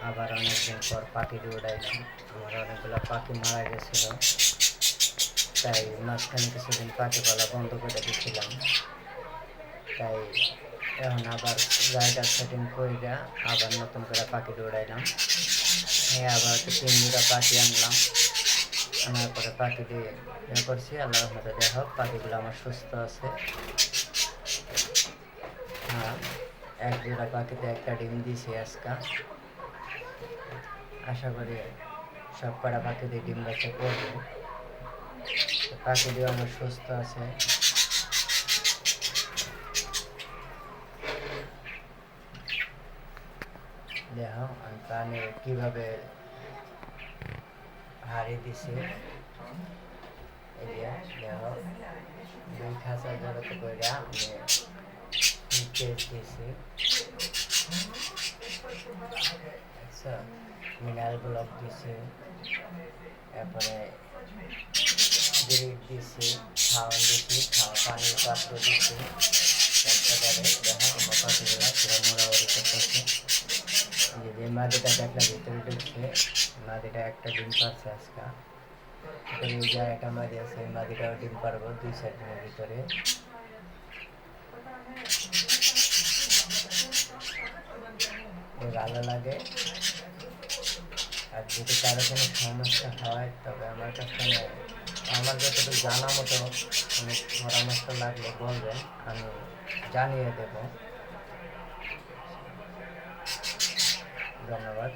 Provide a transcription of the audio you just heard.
আবার অনেকদিন পর পাখি উড়াইলাম। আমার অনেকগুলো পাখি মারা গেছিল, তাই মাঝখানে কিছুদিন পাখি পালা বন্ধ করে দিয়েছিলাম। তাই এখন আবার রাইডার সেটিং করে আবার নতুন করে পাখি উড়াইলাম। হ্যাঁ, আবার 3 জোড়া পাখি আনলাম। আনার পরে পাখি দিয়ে করছি। আল্লাহ রহমতে দেখা হোক পাখিগুলো আমার সুস্থ আছে। হ্যাঁ, 1 জোড়া পাখিতে একটা ডিম দিয়েছি আজকে। আশা করি সব কটা পাখিতে ডিম বাচ্চা করবে। পাখিটিও আমার সুস্থ আছে। দেখো আমি প্রাণী কীভাবে হারিয়ে দিছি। দেখো 2 খাঁচা জড়াতে করে আমি কেস দিয়েছি। আচ্ছা, মিনারেল ব্লক দিছি, তারপরে গ্রিড দিছি, খাওয়ান দিছি, পানির পাত্র দিছি। তারপরে দেখো আমার পাখিগুলা পুরো মোড়ামুড়ি করতেছে। যে মাদিটা দেখলে ভিতরে ঢুকছে, মাদিটা একটা ডিম পারছে আজকে। এই যে একটা মাদি আছে, এই মাদিটাও ডিম পারবো 2-4 দিনের ভিতরে। ভালো লাগে। আর যদি কারো কোনো সমস্যা হয় তবে আমার কাছে আমার যতটুকু জানা মতো কোনো পরামর্শ লাগলে বলবেন, আমি জানিয়ে দেব। ধন্যবাদ।